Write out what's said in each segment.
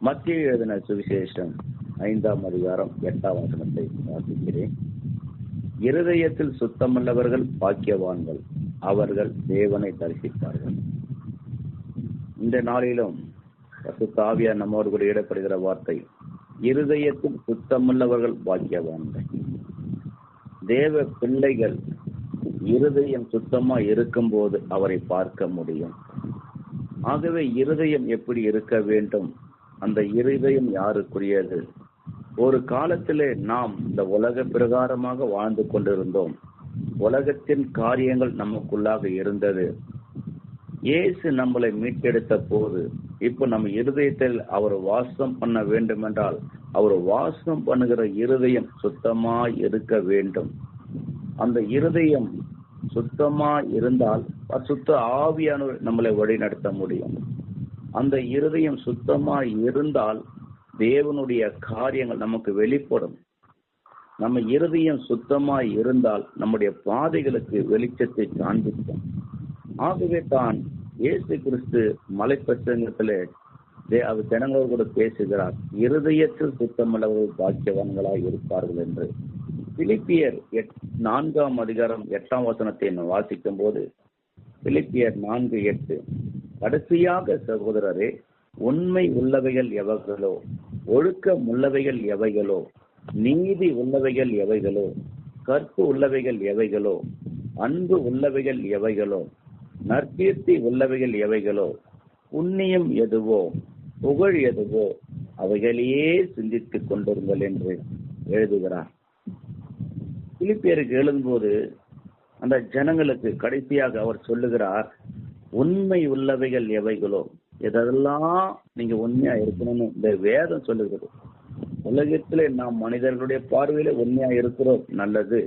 மத்திய எழுதின சுவிசேஷம் 5ஆம் அதிகாரம் 8ஆம் வசனத்தை வாசிக்கிறேன். இருதயத்தில் சுத்தமுள்ளவர்கள் பாக்கியவான்கள், அவர்கள் தேவனை தரிசிப்பார்கள். இந்த நாளிலும் பரிசுத்த ஆவியார் நம்மோடு கூட இடப்படுகிற வார்த்தை, இருதயத்தில் சுத்தமுள்ளவர்கள் பாக்கியவான்கள். தேவ பிள்ளைகள் இருதயம் சுத்தமா இருக்கும் போது அவரை பார்க்க முடியும். ஆகவே இருதயம் எப்படி இருக்க வேண்டும்? அந்த இருதயம் யாருக்குரியது? ஒரு காலத்திலே நாம் இந்த உலக பிரகாரமாக வாழ்ந்து கொண்டிருந்தோம். உலகத்தின் காரியங்கள் நமக்குள்ளாக இருந்தது. இயேசு நம்மளை மீட்டெடுத்த போது இப்ப நம்ம இருதயத்தில் அவர் வாசம் பண்ண வேண்டும் என்றால் அவர் வாசம் பண்ணுகிற இருதயம் சுத்தமாய் இருக்க வேண்டும். அந்த இருதயம் சுத்தமா இருந்தால் சுத்த ஆவியானவர் நம்மளை வழி நடத்த முடியும். அந்த இருதயம் சுத்தமா இருந்தால் தேவனுடைய காரியங்கள் நமக்கு வெளிப்படும். நம்ம இருதயம் சுத்தமாய் இருந்தால் நம்முடைய பாதைகளுக்கு வெளிச்சத்தை காண்பிக்கும். ஆகவே தான் இயேசு கிறிஸ்து மலை பிரசங்கத்திலே அவர் ஜனங்களோடு கூட பேசுகிறார், இருதயத்தில் சுத்தமுள்ளவர்கள் பாக்கியவான்களாய் இருப்பார்கள் என்று. பிலிப்பியர் 4ஆம் அதிகாரம் 8ஆம் வசனத்தை வாசிக்கும் போது, பிலிப்பியர் 4:8, கடைசியாக சகோதரரே, உண்மை உள்ளவைகள் எவைகளோ, ஒழுக்கம் உள்ளவைகள் எவைகளோ, நீதி உள்ளவைகள் எவைகளோ, கற்பு உள்ளவைகள் எவைகளோ, அன்பு உள்ளவைகள் எவைகளோ, நற்கீர்த்தி உள்ளவைகள் எவைகளோ, புண்ணியம் எதுவோ, புகழ் எதுவோ, அவைகளையே சிந்தித்துக் கொண்டிருங்கள் என்று எழுதுகிறார். பிலிப்பியருக்கு எழுதும்போது அந்த ஜனங்களுக்கு கடைசியாக அவர் சொல்லுகிறார், உண்மை உள்ளவைகள் எவைகளோ, இதெல்லாம் நீங்க உண்மையா இருக்கணும்னு இந்த வேதம் சொல்லுகிறது. உலகத்திலே நாம் மனிதர்களுடைய பார்வையிலே உண்மையா இருக்கிறோம், நல்லது.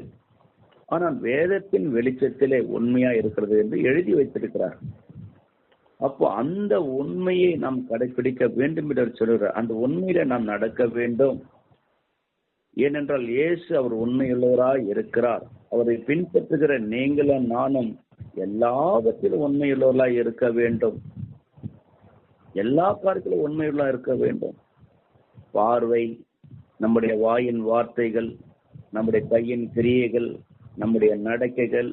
ஆனால் வேதத்தின் வெளிச்சத்திலே உண்மையா இருக்கிறது என்று எழுதி வைத்திருக்கிறார். அப்போ அந்த உண்மையை நாம் கடைபிடிக்க வேண்டும் என்று சொல்கிறார். அந்த உண்மையில நாம் நடக்க வேண்டும். ஏனென்றால் இயேசு அவர் உண்மையுள்ளவராய் இருக்கிறார். அவரை பின்பற்றுகிற நீங்களும் நானும் எல்லாவற்றிலும் உண்மையுள்ளவர்களாய் இருக்க வேண்டும். எல்லா காரியத்திலும் உண்மையுள்ளா இருக்க வேண்டும். பார்வை, நம்முடைய வாயின் வார்த்தைகள், நம்முடைய கையின் கிரியைகள், நம்முடைய நடக்கைகள்,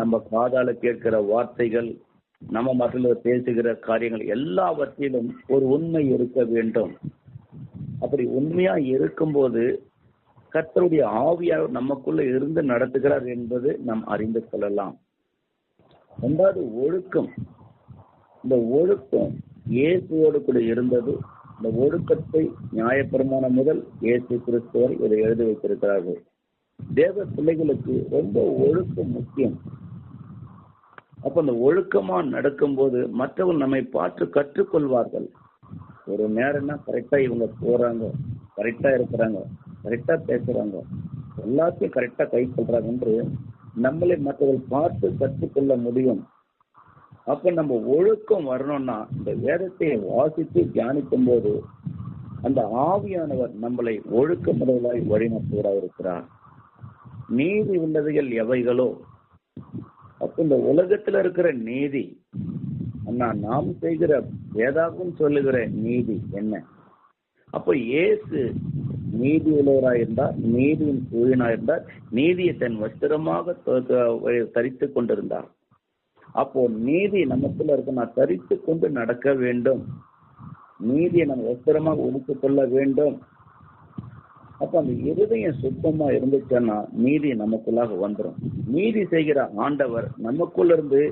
நம்ம காதால கேட்கிற வார்த்தைகள், நம்ம மற்றவர்கள் பேசுகிற காரியங்கள் எல்லாவற்றிலும் ஒரு உண்மை இருக்க வேண்டும். அப்படி உண்மையா இருக்கும்போது கர்த்தருடைய ஆவியார் நமக்குள்ள இருந்து நடத்துகிறார் என்பது நாம் அறிந்து கொள்ளலாம். ரெண்டாவது ஒழுக்கம். இந்த ஒழுக்கம் இயேசுவோடு கூட இருந்தது. இந்த ஒழுக்கத்தை நியாயப்பிரமாணம் முதல் இயேசு கிறிஸ்துவர் இதை எழுதி வைத்திருக்கிறார்கள். தேவ பிள்ளைகளுக்கு ரொம்ப ஒழுக்கம் முக்கியம். அப்ப அந்த ஒழுக்கமா நடக்கும்போது மற்றவர்கள் நம்மை பார்த்து கற்றுக்கொள்வார்கள். ஒரு நேரம்னா கரெக்டா இவங்க போறாங்க, கரெக்டா இருக்கிறாங்க, கரெக்டா பேசுறாங்க, எல்லாத்தையும் கரெக்டா கை கொள்றாங்க என்று நம்மளை மற்றவர்கள் பார்த்து கற்றுக்கொள்ள முடியும். அப்ப நம்ம ஒழுக்கம் வரணும்னா இந்த வேதத்தை வாசித்து தியானிக்கும் போது அந்த ஆவியானவர் நம்மளை ஒழுக்கமுடையவர்களாய் வழிநடத்துவராக இருக்கிறார். நீதி உள்ளவைகள் எவைகளோ, அப்ப இந்த உலகத்துல இருக்கிற நீதி, அண்ணா நாம் செய்கிற வேதாகம் சொல்லுகிற நீதி என்ன? அப்ப இயேசு நீதி உள்ளவராய் இருந்தார், நீதியின் சூரியனாய் இருந்தார், நீதியை தன் வஸ்திரமாக தரித்து கொண்டிருந்தார். அப்போ நீதி நமக்குள்ள இருக்க நான் தரித்து கொண்டு நடக்க வேண்டும். நீதியை நம்ம வஸ்திரமாக உடுத்திக் கொள்ள வேண்டும். அப்ப அந்த இருதயம் சுத்தமா இருந்துச்சுன்னா நீதி நமக்குள்ளாக வந்துடும். நீதி செய்கிற ஆண்டவர் நமக்குள்ள இருந்து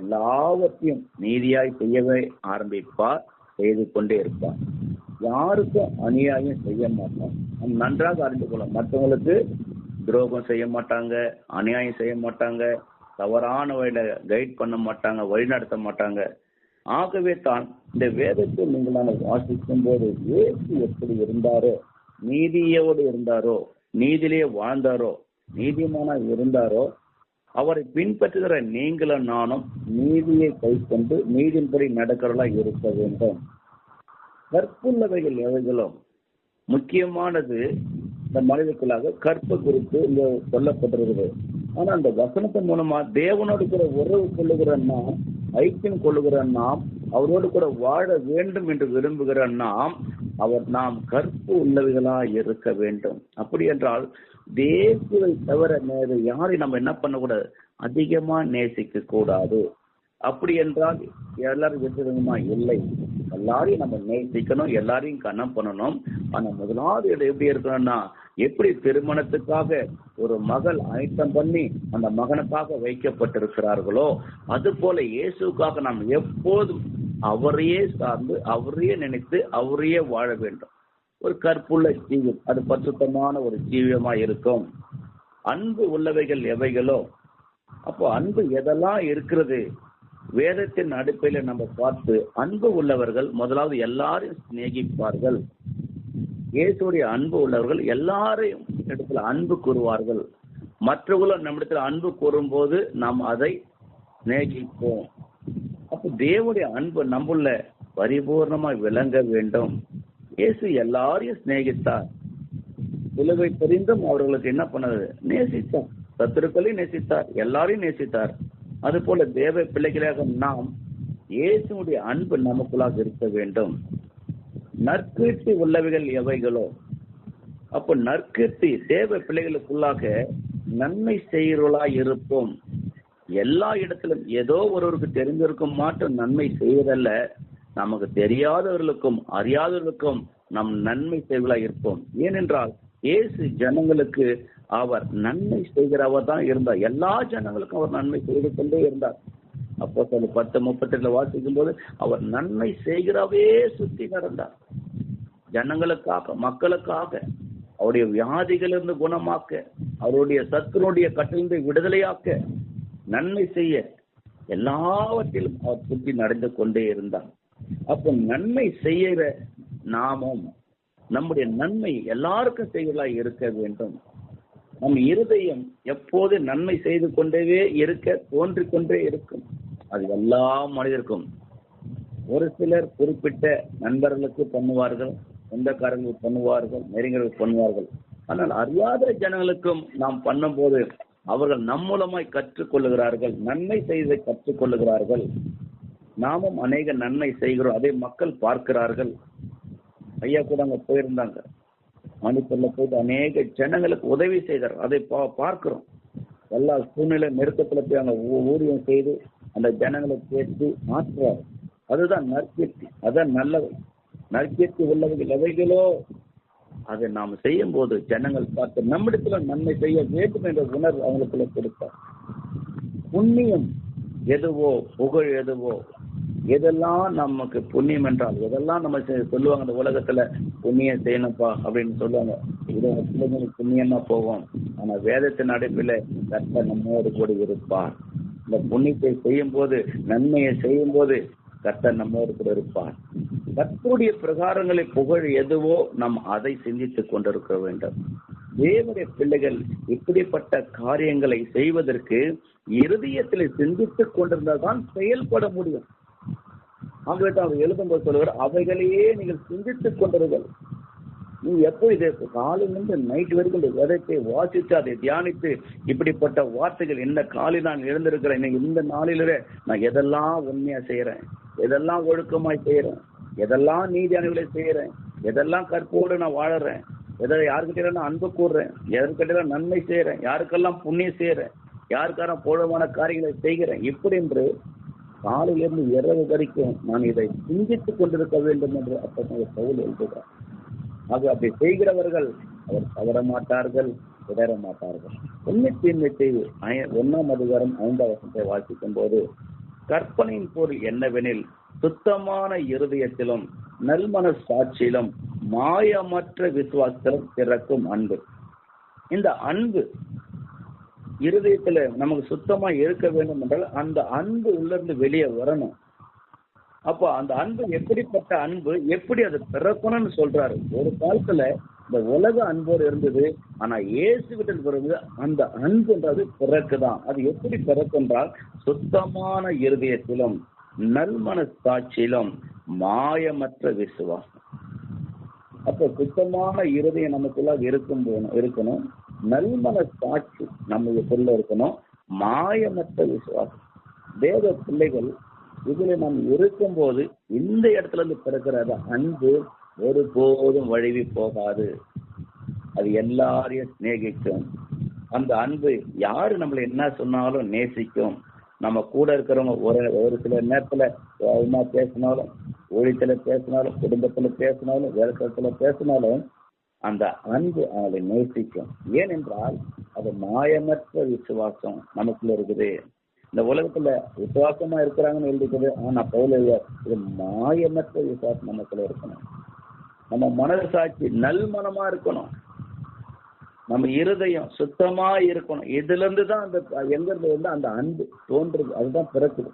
எல்லாவற்றையும் நீதியாய் செய்யவே ஆரம்பிப்பார், செய்து கொண்டே இருப்பார். யாருக்கும் அநியாயம் செய்ய மாட்டாங்க. நம்ம நன்றாக அறிந்து கொள்ளலாம். மற்றவங்களுக்கு துரோகம் செய்ய மாட்டாங்க, அநியாயம் செய்ய மாட்டாங்க, தவறான வழியில கைட் பண்ண மாட்டாங்க, வழிநடத்த மாட்டாங்க. ஆகவே தான் இந்த வேதத்தை நீங்கள் வாசிக்கும் போது இயேசு எப்படி இருந்தாரோ, நீதியோடு இருந்தாரோ, நீதியிலே வாழ்ந்தாரோ, நீதிமானா இருந்தாரோ, அவரை பின்பற்றுகிற நீங்களும் நானும் நீதியை கை கொண்டு நீதியின்படி நடக்கிறவர்களா இருக்க வேண்டும். கற்புள்ளவைகள் எவைகளும் முக்கியமானது இந்த மனிதர்களாக கற்பு குறித்து இங்க சொல்லப்பட்டிருக்கிறது. ஆனா அந்த வசனத்தின் மூலமா தேவனோடு கூட உறவு கொள்ளுகிற நாம், ஐக்கியம் கொள்ளுகிற நாம் அவரோடு கூட வாழ வேண்டும் என்று விரும்புகிற நாம் கற்பு உள்ளவைகளாய் இருக்க வேண்டும். அப்படி என்றால் தேசுவை தவிர யாரையும் நம்ம என்ன பண்ணக்கூடாது, அதிகமா நேசிக்க கூடாது. அப்படி என்றால் எல்லாரும் எதிர்மா இல்லை, எல்லாரையும் நம்ம நேசிக்கணும், எல்லாரையும் கனம் பண்ணணும். ஆனா முதலாவது எப்படி இருக்கணும்னா, எப்படி திருமணத்துக்காக ஒரு மகள் ஆயத்தம் பண்ணி அந்த மகனுக்காக வைக்கப்பட்டிருக்கிறார்களோ, அது போல இயேசுக்காக நாம் எப்போதும் அவரையே சார்ந்து, அவரையே நினைத்து, அவரையே வாழ வேண்டும். ஒரு கற்புள்ள ஜீவம், அது பரிசுத்தமான ஒரு ஜீவியமா இருக்கும். அன்பு உள்ளவைகள் எவைகளோ, அப்போ அன்பு எதெல்லாம் இருக்கிறது வேதத்தின் அடிப்படையில நம்ம பார்த்து, அன்பு உள்ளவர்கள் முதலாவது எல்லாரையும் சிநேகிப்பார்கள். இயேசுடைய அன்பு உள்ளவர்கள் எல்லாரையும் இடத்துல அன்பு கூறுவார்கள். மற்றவர்களும் நம்மிடத்தில் அன்பு கூறும்போது நாம் அதை சிநேகிப்போம். அப்போ தேவனுடைய அன்பு நம்முள்ள பரிபூர்ணமாய் விளங்க வேண்டும். இயேசு எல்லாரையும் சிநேகித்தார். சிலுவை தெரிந்தும் அவர்களுக்கு என்ன பண்ணது, நேசித்தார். சத்துருக்களையும் நேசித்தார், எல்லாரையும் நேசித்தார். அது போல தேவ பிள்ளைகளாக நாம் இயேசுடைய அன்பு நமக்குள்ளாக இருக்க வேண்டும். நற்கீர்த்தி உள்ளவைகள் எவைகளோ, அப்போ நற்கீர்த்தி தேவ பிள்ளைகளுக்குள்ளாக நன்மை செய்கிறவர்களாய் இருப்போம். எல்லா இடத்திலும் ஏதோ ஒருவருக்கு தெரிந்திருக்கும் மாற்றம் நன்மை செய்வதல்ல, நமக்கு தெரியாதவர்களுக்கும் அறியாதவர்களுக்கும் நம் நன்மை செய்வர்களாய் இருப்போம். ஏனென்றால் இயேசு ஜனங்களுக்கு அவர் நன்மை செய்கிறவர் தான் இருந்தார். எல்லா ஜனங்களுக்கும் அவர் நன்மை செய்து கொண்டே இருந்தார். அப்போஸ்தலர் 10:32 வாசிக்கும் போது அவர் நன்மை செய்கிறவே சுத்தி நடந்தார். ஜனங்களுக்காக, மக்களுக்காக, அவருடைய வியாதிகளிலிருந்து குணமாக்க, அவருடைய சத்துருடைய கட்டிலிருந்து விடுதலையாக்க, நன்மை செய்ய எல்லாவற்றிலும் அவர் சுற்றி நடந்து கொண்டே இருந்தார். அப்போ நன்மை செய்கிற நாமும் நம்முடைய நன்மை எல்லாருக்கும் செய்வதாய் இருக்க வேண்டும். நம் இருதயம் எப்போது நன்மை செய்து கொண்டே இருக்க தோன்றிக் கொண்டே இருக்கும். அது எல்லா மனிதருக்கும். ஒரு சிலர் குறிப்பிட்ட நண்பர்களுக்கு பண்ணுவார்கள், சொந்தக்காரர்களுக்கு பண்ணுவார்கள், நெருங்கியவர்களுக்கு பண்ணுவார்கள். ஆனால் அறியாத ஜனங்களுக்கும் நாம் பண்ணும்போது அவர்கள் நம் மூலமாய் கற்றுக்கொள்ளுகிறார்கள், நன்மை செய்வதை கற்றுக்கொள்ளுகிறார்கள். நாமும் அநேக நன்மை செய்கிறோம், அதை மக்கள் பார்க்கிறார்கள். ஐயா கூட அங்க போயிருந்தாங்க, மணிப்பூர்ல போயிட்டு அநேக ஜனங்களுக்கு உதவி செய்தார். அதை பார்க்கிறோம். எல்லா சூழ்நிலை நெருக்கத்துல போய் அங்க ஊழியம் செய்து அந்த ஜனங்களை பேசி மாற்றுறாரு. அதுதான் நற்கீர்த்தி, அதான் நல்லவை. நற்கீர்த்தி உள்ளவர்கள் எவைகளோ அதை நாம் செய்யும் போது ஜனங்கள் பார்த்து நம்மிடத்துல நன்மை செய்ய வேண்டும் என்ற உணர்வு அவங்களுக்குள்ள கொடுத்தார். புண்ணியம் எதுவோ, புகழ் எதுவோ, எதெல்லாம் நமக்கு புண்ணியம் என்றால் எதெல்லாம் நம்ம சொல்லுவாங்க, அந்த உலகத்துல புண்ணியம் செய்யணும்ப்பா அப்படின்னு சொல்லுவாங்க. இது பிள்ளைங்களுக்கு புண்ணியமா போகும். ஆனா வேதத்தின் அடிப்பில கர்த்தர் நம்மோடு கூட இருப்பார். இந்த புண்ணியத்தை செய்யும் போது, நன்மையை செய்யும் போது கர்த்தர் நம்மோடு கூட இருப்பார். கர்த்தருடைய பிரகாரங்களை புகழ் எதுவோ நாம் அதை சிந்தித்துக் கொண்டிருக்க வேண்டும். தேவனுடைய பிள்ளைகள் இப்படிப்பட்ட காரியங்களை செய்வதற்கு இருதயத்தில் சிந்தித்துக் கொண்டிருந்தால் தான் செயல்பட முடியும். ஆங்கிலத்தில் அவர் எழுதும்போது சொல்லுவார், அவைகளையே நீங்கள் சிந்தித்துக் கொண்டிருங்கள். நீ எப்போ இதை காலையிலிருந்து நைட் வரைக்கும் இந்த வேதத்தை வாசித்து அதை தியானித்து இப்படிப்பட்ட வார்த்தைகள் இந்த காலையில் நான் எழுந்திருக்கிறேன், இந்த நாளிலே நான் எதெல்லாம் உண்மையா செய்யறேன், எதெல்லாம் ஒழுக்கமாய் செய்யறேன், எதெல்லாம் நீதியானவர்களை செய்யறேன், எதெல்லாம் கற்போடு நான் வாழறேன், யாருக்கிட்ட நான் அன்பு கூறுறேன், யாருக்கிட்ட நன்மை செய்யறேன், யாருக்கெல்லாம் புண்ணியம் செய்யறேன், யாருக்கான போழமான காரியங்களை செய்கிறேன், இப்படி என்று காலையிலிருந்து இரவு வரைக்கும் நான் இதை சிந்தித்துக் கொண்டிருக்க வேண்டும் என்று அப்போ பவுல் எழுதுகிறார். ஆக அப்படி செய்கிறவர்கள் அவர் தவற மாட்டார்கள், இடர மாட்டார்கள். உண்மைத்தீன்மை செய்து 1ஆம் அதிகாரம் 5ஆம் வசனத்தை வாசிக்கும் போது, கற்பனையின் பொருள் என்னவெனில் சுத்தமான இருதயத்திலும் நல்மன சாட்சியிலும் மாயமற்ற விசுவாசத்திலும் பிறக்கும் அன்பு. இந்த அன்பு இருதயத்துல நமக்கு சுத்தமா இருக்க வேண்டும் என்றால் அந்த அன்பு உள்ள இருந்து வெளியே வரணும். அப்போ அந்த அன்பு எப்படிப்பட்ட அன்பு, எப்படி அது பிறக்கணும்னு சொல்றாரு. ஒரு காலத்துல இந்த உலக அன்போடு இருந்தது, ஆனா இயேசுவிட்ட பிறகு அந்த அன்புன்றது பிறக்குதான். அது எப்படி பிறக்குன்றால் சுத்தமான இருதயத்திலும் நல்மன சாட்சியிலும் மாயமற்ற விசுவாசம். அப்போ சுத்தமான இருதயம் நமக்குள்ள இருக்கணும், நல்மன சாட்சி நம்ம சொல்ல இருக்கணும், மாயமற்ற விசுவாசம். தேவ பிள்ளைகள் இதுல நாம் இருக்கும்போது இந்த இடத்துல இருந்து பிறக்கிற அன்பு ஒருபோதும் வழுவி போகாது. அது எல்லாரையும் சிநேகிக்கும். அந்த அன்பு யாரு நம்மள என்ன சொன்னாலும் நேசிக்கும். நம்ம கூட இருக்கிறவங்க ஒரு சில நேரத்துல என்ன பேசினாலும், ஊழியத்துல பேசினாலும், குடும்பத்துல பேசினாலும், வேலைத்துல பேசினாலும் அந்த அன்பு அவளை நேசிக்கும். ஏனென்றால் அது மாயமற்ற விசுவாசம் நமக்குள்ள இருக்குது. இந்த உலகத்துல விசுவாசமா இருக்கிறாங்கன்னு எழுதிக்குது. ஆனா பவுல் இது மாயமற்ற விசுவாசம் நமக்குள்ள இருக்கணும். நம்ம மனசாட்சி நல் மனமா இருக்கணும். நம்ம இருதயம் சுத்தமா இருக்கணும். இதுல இருந்து தான் அந்த எங்கிருந்து வந்து அந்த அன்பு தோன்றுது, அதுதான் பிறக்குது.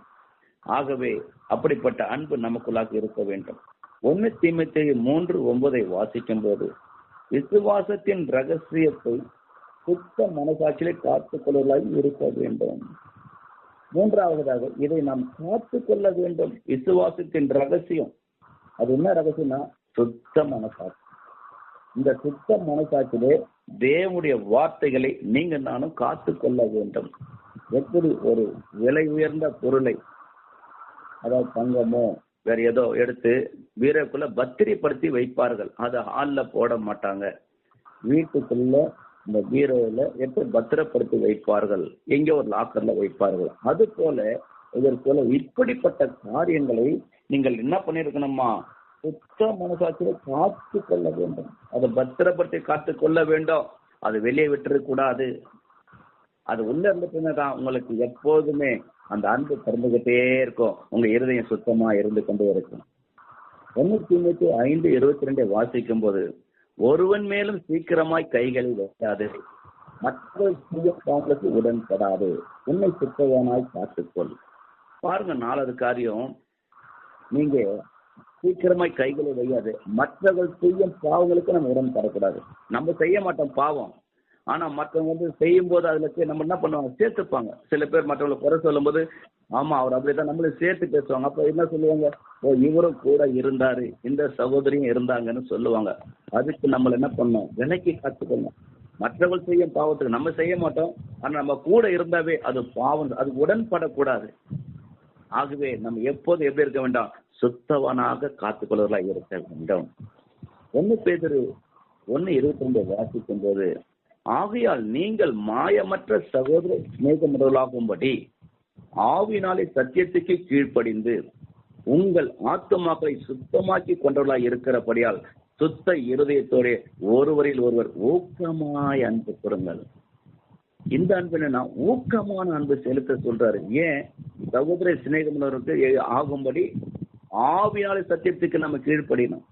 ஆகவே அப்படிப்பட்ட அன்பு நமக்குள்ளாக இருக்க வேண்டும். 1 தீமோத்தேயு 3:9 வாசிக்கும் போது, விசுவாசத்தின் ரகசியத்தை சுத்த மனசாட்சியிலே காத்துக் கொள்வதாய் இருக்க வேண்டும். 3வதாக இதை நாம் காத்துக் கொள்ள வேண்டும். விசுவாசத்தின் ரகசியம் அது என்ன ரகசியம்னா சுத்த மனசாட்சி. இந்த சுத்த மனசாட்சியிலே தேவனுடைய வார்த்தைகளை நீங்க நானும் காத்து கொள்ள வேண்டும். எப்படி ஒரு விலை உயர்ந்த பொருளை, அதாவது தங்கமோ வேற ஏதோ எடுத்து வீரக்குள்ள பத்திரப்படுத்தி வைப்பார்கள். அதை ஹால்ல போட மாட்டாங்க. வீட்டுக்குள்ள இந்த பீரோல எடுத்து பத்திரப்படுத்தி வைப்பார்கள். எங்க ஒரு லாக்கர்ல வைப்பார்கள். அது போல இதற்குள்ள இப்படிப்பட்ட காரியங்களை நீங்கள் என்ன பண்ணிருக்கணுமா, சுத்த மனசாட்சியை காத்து கொள்ள வேண்டும். அதை பத்திரப்படுத்தி காத்து கொள்ள வேண்டும். அது வெளியே விட்டுற கூடாது. அது உள்ள இருந்துட்டுதான் உங்களுக்கு எப்போதுமே அந்த அன்பு திறந்துகிட்டே இருக்கும். உங்க இருதயம் சுத்தமா இருந்து கொண்டே இருக்கும். 1 தீமோத்தேயு 5:22 வாசிக்கும் போது, ஒருவன் மேலும் சீக்கிரமாய் கைகளை வைக்காது, மற்றவர்களுக்கு உடன்படாது, உன்னை சுத்தவனாய் காத்துக்கொள். பாருங்க, 4வது காரியம், நீங்க சீக்கிரமாய் கைகளை வையாது. மற்றவர்கள் செய்யும் பாவங்களுக்கு நம்ம உடன்படக்கூடாது. நம்ம செய்ய மாட்டோம் பாவம், ஆனா மற்றவங்க வந்து செய்யும் போது அதுல நம்ம என்ன பண்ணுவாங்க, சேர்த்துப்பாங்க. சில பேர் மற்றவங்களை குறை சொல்லும் போது, ஆமா அவர் அப்படிதான் நம்மள சேர்த்து பேசுவாங்க. அப்ப என்ன சொல்லுவாங்க, ஓ இவரும் கூட இருந்தாரு, இந்த சகோதரியும் இருந்தாங்கன்னு சொல்லுவாங்க. அதுக்கு நம்மள என்ன பண்ணோம், விலைக்கு காத்துக்கணும். மற்றவர்கள் செய்யும் பாவத்துக்கு நம்ம செய்ய மாட்டோம், ஆனா நம்ம கூட இருந்தாவே அது பாவம், அது உடன்படக்கூடாது. ஆகவே நம்ம எப்போது எப்படி இருக்க வேண்டாம், சுத்தவனாக காத்துக்கொள்வர்களா இருக்க வேண்டும். 1 பேதுரு 1:22 வாசிக்கும் போது, ஆகையால் நீங்கள் மாயமற்ற சகோதர சிநேகமுள்ளவர்களாகும்படி ஆவினாலே சத்தியத்துக்கு கீழ்ப்படிந்து உங்கள் ஆத்துமாக்களை சுத்தமாக்கி கொண்டவர்களாய் இருக்கிறபடியால் சுத்த இருதயத்தோட ஒருவரில் ஒருவர் ஊக்கமாய் அன்பு கூறுங்கள். இந்த அன்பு என்னன்னா ஊக்கமான அன்பு செலுத்த சொல்றாரு. ஏன், சகோதர சிநேகமுள்ளவருக்கு ஆகும்படி ஆவினாலே சத்தியத்துக்கு நம்ம கீழ்ப்படினோம்.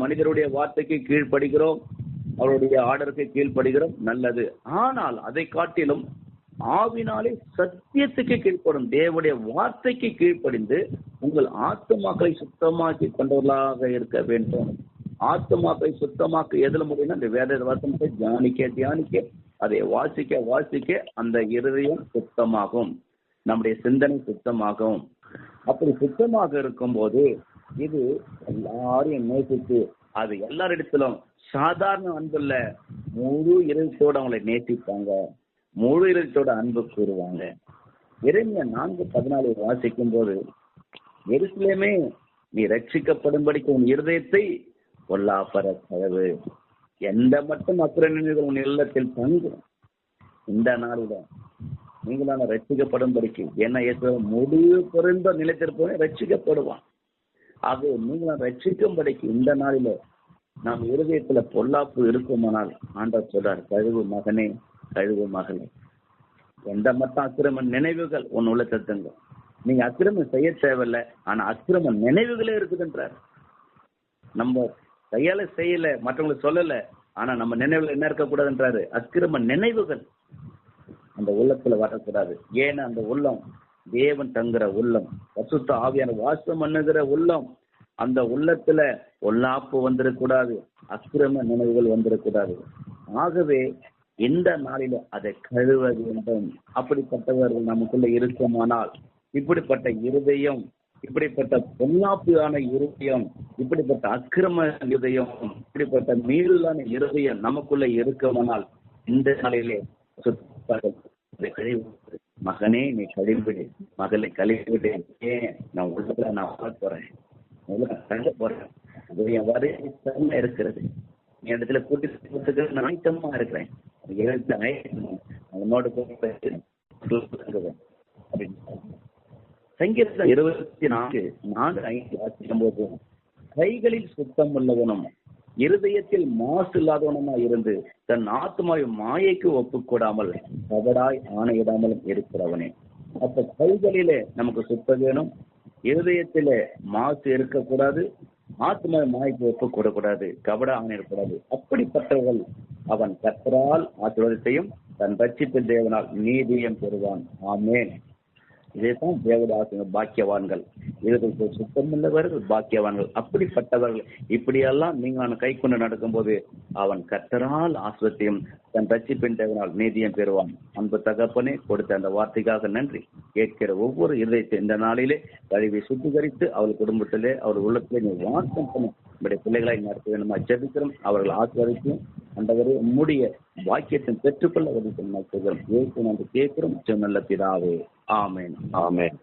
மனிதருடைய வார்த்தைக்கு கீழ்ப்படுகிறோம், அவருடைய ஆர்டருக்கு கீழ்ப்படுகிறோம், நல்லது. ஆனால் அதை காட்டிலும் ஆவினாலே சத்தியத்துக்கு கீழ்ப்படும் தேவனுடைய வார்த்தைக்கு கீழ்ப்படிந்து உங்கள் ஆத்துமாக்களை சுத்தமாக்கி கொண்டவர்களாக இருக்க வேண்டும். ஆத்துமாக்களை சுத்தமாக்க எதுல முடியும்னா இந்த வேத வசனத்தை தியானிக்க அதை வாசிக்க அந்த இருதயம் சுத்தமாகும், நம்முடைய சிந்தனை சுத்தமாகும். அப்படி சுத்தமாக இருக்கும் போது இது எல்லாரையும் நேசித்து, அது எல்லாரிடத்திலும் சாதாரண அன்புள்ள முழு இருதயத்தோடு அவங்களை நேசிப்பாங்க, முழு இருதயத்தோட அன்பு கூறுவாங்க. எரேமியா 4:14 வாசிக்கும் போது, எருசலேமே நீ ரட்சிக்கப்படும்படிக்கு உன் இருதயத்தை பொல்லாப்பற கதவு, எந்த மட்டும் அக்கிரமங்கள் உன் இல்லத்தில் தங்கும். இந்த நாளில நீங்களான ரட்சிக்கப்படும்படிக்கு, என்ன முடிவு பொருந்த நிலைத்திருப்பவனே ரட்சிக்கப்படுவான். ஆக நீங்களாம் ரட்சிக்கும்படிக்கு இந்த நாளில நாம் இருதயத்துல பொல்லாப்பு இருக்குமானால் ஆண்டவர் சொல்றார், கழுவு மகனே, கழுவு மகளே, எந்த மட்டும் அக்கிரம நினைவுகள் உன் உள்ளத்தங்க. நீங்க அக்கிரமம் செய்ய தேவையில்லை, ஆனா அக்கிரம நினைவுகளே இருக்குதுன்றார். நம்ம கையால செய்யல, மற்றவங்களுக்கு சொல்லல, ஆனா நம்ம நினைவுல என்ன இருக்கக்கூடாதுன்றாரு, அக்கிரம நினைவுகள் அந்த உள்ளத்துல வரக்கூடாது. ஏன்னா அந்த உள்ளம் தேவன் தங்குற உள்ளம், பரிசுத்த ஆவியான வாசம் பண்ணுகிற உள்ளம். அந்த உள்ளத்துல பொல்லாப்பு வந்துடக்கூடாது, அக்கிரம நினைவுகள் வந்துடக்கூடாது. ஆகவே இந்த நாளில அதை கழுவ வேண்டும். அப்படிப்பட்டவர்கள் நமக்குள்ள இருக்குமானால், இப்படிப்பட்ட இருதயம், இப்படிப்பட்ட பொல்லாப்பான இருதயம், இப்படிப்பட்ட அக்கிரம இருதயம், இப்படிப்பட்ட மீறலான இருதயம் நமக்குள்ள இருக்குமானால், இந்த நாளிலே மகனே நீ கழிவிடு, மகளை கழிவிடு, ஏன் நான் உள்ளத்துல நான் வாழ போறேன், தங்க போறேன், அது என் வரையா இருக்கிறது, என் இடத்துல கூட்டி நான் ஆயத்தமா இருக்கிறேன், அவனோட சங்கீதம் 24:4-5 வாசிக்கும் போது, கைகளில் சுத்தம் உள்ளவனும் இருதயத்தில் மாசு இல்லாதவனுமா இருந்து தன் ஆத்மாவை மாயைக்கு ஒப்புக்கூடாமல் கபடாய் ஆணையிடாமலும் இருக்கிறவனே. அப்ப கைகளிலே நமக்கு சுத்தம் வேணும், இருதயத்திலே மாசு இருக்கக்கூடாது, ஆத்மாவை மாயைக்கு ஒப்புக்கூடக்கூடாது, கபட ஆணையிடக்கூடாது. அப்படிப்பட்டவர்கள் அவன் கர்த்தரால் ஆசீர்வாதத்தையும் தன் ரட்சிப்பின் தேவனால் நீதியம் பெறுவான். ஆமென். இதேதான் தேவதாச பாக்கியவான்கள், இதற்கு சுத்தம் உள்ளவர்கள் பாக்கியவான்கள். அப்படிப்பட்டவர்கள் இப்படியெல்லாம் நீங்கள் கை கொண்டு நடக்கும்போது அவன் கர்த்தரால் ஆசீர்வாதத்தையும் தன் ரட்சிப்பின் தேவனால் நீதியம் பெறுவான். அன்பு தகப்பனே, கொடுத்த அந்த வார்த்தைக்காக நன்றி. கேட்கிற ஒவ்வொரு இதயத்தை இந்த நாளிலே கழுவி சுத்திகரித்து அவள் குடும்பத்திலே அவர் உள்ளத்திலே நீ வாசம் பண்ண நம்முடைய பிள்ளைகளை நடத்த வேண்டுமா ஜெபிக்கிறோம். அவர்கள் ஆசீர்வதிக்கும் அந்தவரை உம்முடைய வாக்கியத்தை பெற்றுக்கொள்ள உதவி செய்கிறோம். கேட்கிறோம் நல்ல பிதாவே. ஆமென். ஆமென்.